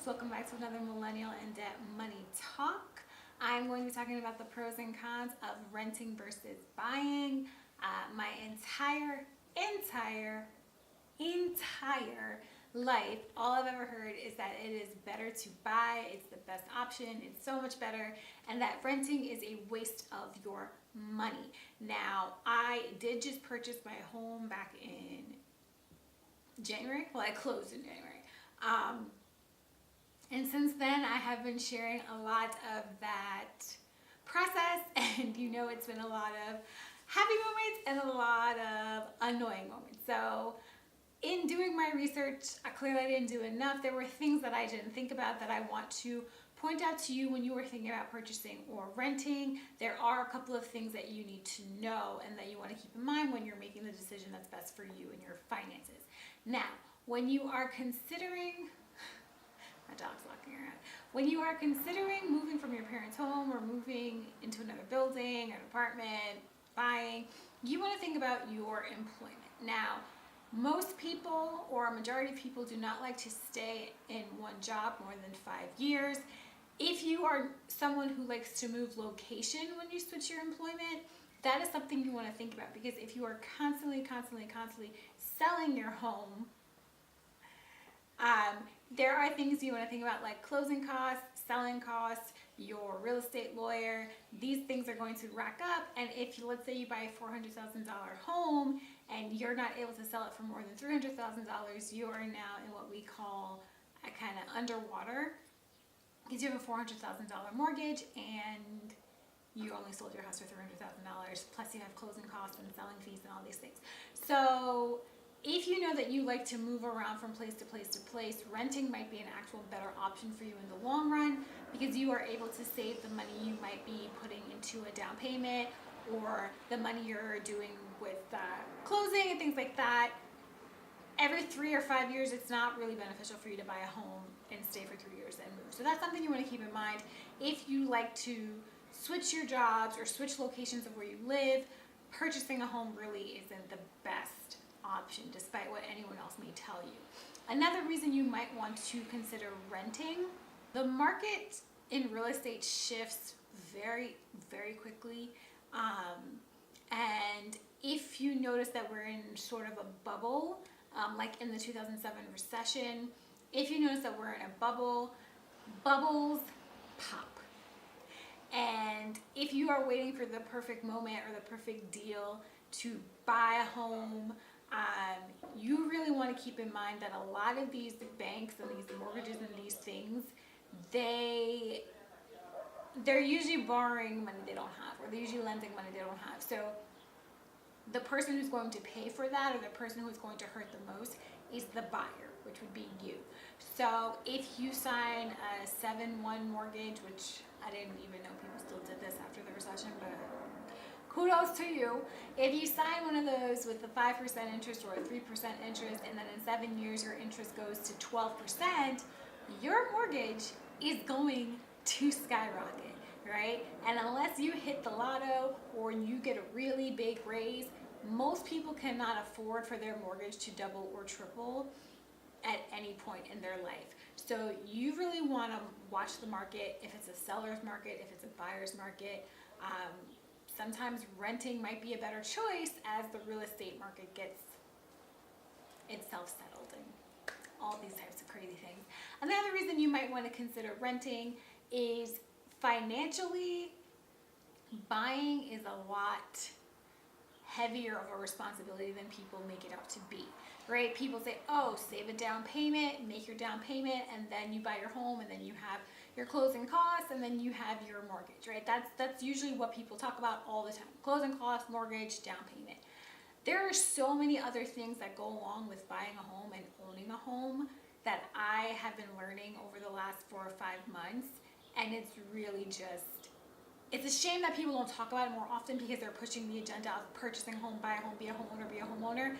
folks, welcome back to another Millennial in Debt Money Talk. I'm going to be talking about the pros and cons of renting versus buying. My entire life, all I've ever heard is that it is better to buy, it's the best option, it's so much better, and that renting is a waste of your money. Now, I did just purchase my home back in January. Well, I closed in January. And since then, I have been sharing a lot of that process, and it's been a lot of happy moments and a lot of annoying moments. So in doing my research, I clearly didn't do enough. There were things that I didn't think about that I want to point out to you when you were thinking about purchasing or renting. There are a couple of things that you need to know and that you want to keep in mind when you're making the decision that's best for you and your finances. Now, when you are considering, my dog's walking around. When you are considering moving from your parents' home or moving into another building, an apartment, buying, you want to think about your employment. Now, most people or a majority of people do not like to stay in one job more than 5 years. If you are someone who likes to move location when you switch your employment, that is something you want to think about, because if you are constantly selling your home, there are things you want to think about, like closing costs, selling costs, your real estate lawyer. These things are going to rack up, and if let's say you buy a $400,000 home and you're not able to sell it for more than $300,000, you are now in what we call a kind of underwater, because you have a $400,000 mortgage and you only sold your house for $300,000, plus you have closing costs and selling fees and all these things. So if you know that you like to move around from place to place to place, renting might be an actual better option for you in the long run, because you are able to save the money you might be putting into a down payment or the money you're doing with closing and things like that. Every 3 or 5 years, it's not really beneficial for you to buy a home and stay for 3 years and move. So that's something you want to keep in mind. If you like to switch your jobs or switch locations of where you live, purchasing a home really isn't the best option, despite what anyone else may tell you. Another reason you might want to consider renting: the market in real estate shifts very quickly, and if you notice that we're in sort of a bubble, like in the 2007 recession, if you notice that we're in a bubble, bubbles pop. And if you are waiting for the perfect moment or the perfect deal to buy a home, you really want to keep in mind that a lot of these banks and these mortgages and these things, they're usually borrowing money they don't have, or they're usually lending money they don't have. So the person who's going to pay for that, or the person who's going to hurt the most, is the buyer, which would be you. So if you sign a 7-1 mortgage, which I didn't even know people still did this after the recession, but kudos to you. If you sign one of those with a 5% interest or a 3% interest, and then in 7 years your interest goes to 12%, your mortgage is going to skyrocket, right? And unless you hit the lotto or you get a really big raise, most people cannot afford for their mortgage to double or triple at any point in their life. So you really want to watch the market. If it's a seller's market, if it's a buyer's market, sometimes renting might be a better choice as the real estate market gets itself settled and all these types of crazy things. Another reason you might want to consider renting is financially. Buying is a lot heavier of a responsibility than people make it out to be, right? People say, oh, save a down payment, make your down payment, and then you buy your home, and then you have your closing costs, and then you have your mortgage, right? That's usually what people talk about all the time: closing costs, mortgage, down payment. There are so many other things that go along with buying a home and owning a home that I have been learning over the last 4 or 5 months, and it's really it's a shame that people don't talk about it more often, because they're pushing the agenda of purchasing a home, buy a home, be a homeowner, be a homeowner.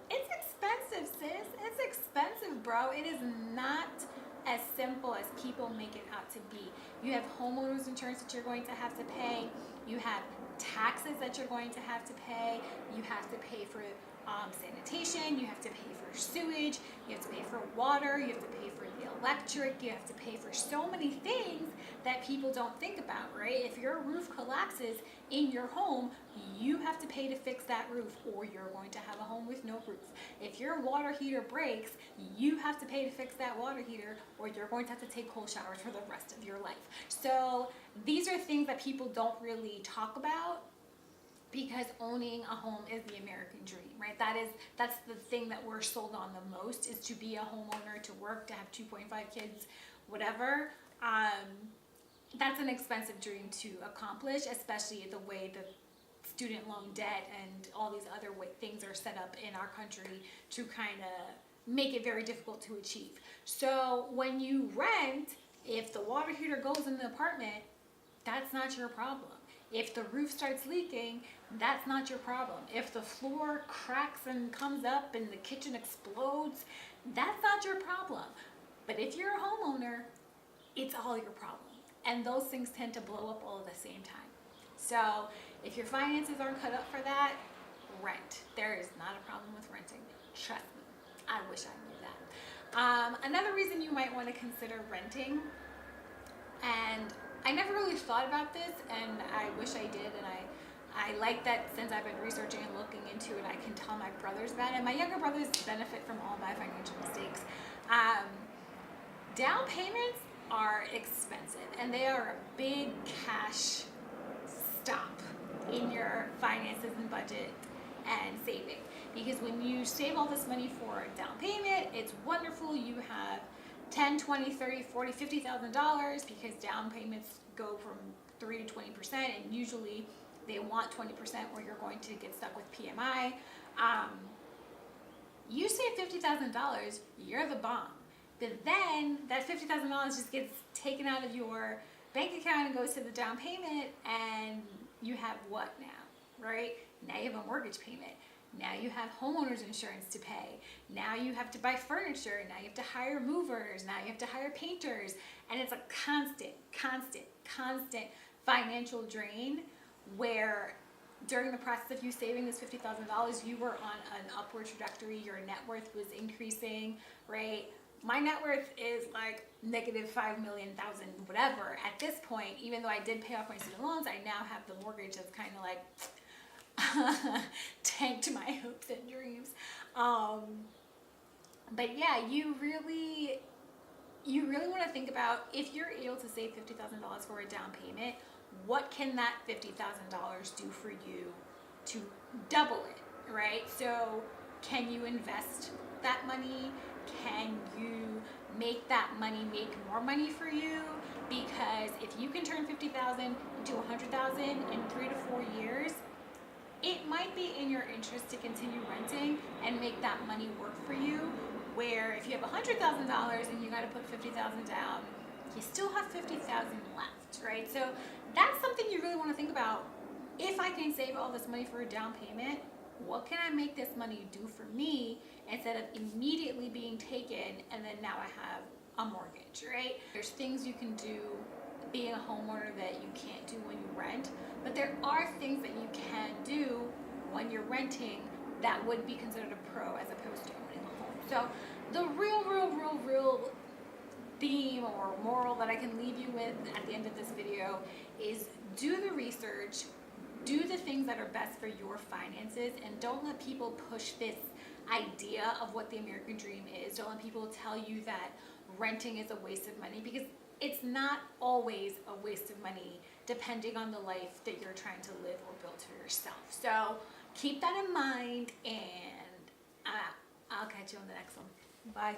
It's expensive, sis. It's expensive, bro. It is not as simple as people make it out to be. You have homeowners insurance that you're going to have to pay. You have taxes that you're going to have to pay. You have to pay for sanitation, you have to pay for sewage, you have to pay for water, you have to pay for the electric, you have to pay for so many things that people don't think about, right? If your roof collapses in your home, you have to pay to fix that roof, or you're going to have a home with no roof. If your water heater breaks, you have to pay to fix that water heater, or you're going to have to take cold showers for the rest of your life. So these are things that people don't really talk about, because owning a home is the American dream, right? That's the thing that we're sold on the most, is to be a homeowner, to work, to have 2.5 kids, whatever. That's an expensive dream to accomplish, especially the way the student loan debt and all these other things are set up in our country to kind of make it very difficult to achieve. So when you rent, if the water heater goes in the apartment, that's not your problem. If the roof starts leaking, that's not your problem. If the floor cracks and comes up and the kitchen explodes, that's not your problem. But if you're a homeowner, it's all your problem. And those things tend to blow up all at the same time. So if your finances aren't cut up for that, rent. There is not a problem with renting. Trust me. I wish I knew that. Another reason you might want to consider renting, and I never really thought about this, and I wish I did, and I like that since I've been researching and looking into it, I can tell my brothers about it. And my younger brothers benefit from all my financial mistakes. Down payments are expensive, and they are a big cash stop in your finances and budget and saving. Because when you save all this money for a down payment, it's wonderful. You have $10, $20, $30, $40, $50,000, because down payments go from 3 to 20%, and usually they want 20%, or you're going to get stuck with PMI. You save $50,000, you're the bomb. But then that $50,000 just gets taken out of your bank account and goes to the down payment, and you have what now, right? Now you have a mortgage payment. Now you have homeowners insurance to pay. Now you have to buy furniture. Now you have to hire movers. Now you have to hire painters. And it's a constant financial drain, where during the process of you saving this $50,000, you were on an upward trajectory. Your net worth was increasing, right? My net worth is like negative 5 million, whatever. At this point, even though I did pay off my student loans, I now have the mortgage that's kind of like tanked my hopes and dreams. But yeah, you really want to think about, if you're able to save $50,000 for a down payment, what can that $50,000 do for you to double it, right? So can you invest that money? Can you make that money make more money for you? Because if you can turn $50,000 into $100,000 in 3 to 4 years, it might be in your interest to continue renting and make that money work for you. Where if you have $100,000 and you got to put $50,000 down, you still have $50,000 left, right? So that's something you really want to think about. If I can save all this money for a down payment, what can I make this money do for me, instead of immediately being taken and then now I have a mortgage, right? There's things you can do being a homeowner that you can't do when you rent, but there are things that you can do when you're renting that would be considered a pro as opposed to owning a home. So the real theme or moral that I can leave you with at the end of this video is, do the research, do the things that are best for your finances, and don't let people push this idea of what the American dream is. Don't let people tell you that renting is a waste of money, because it's not always a waste of money, depending on the life that you're trying to live or build for yourself. So keep that in mind, and I'll catch you on the next one. Bye.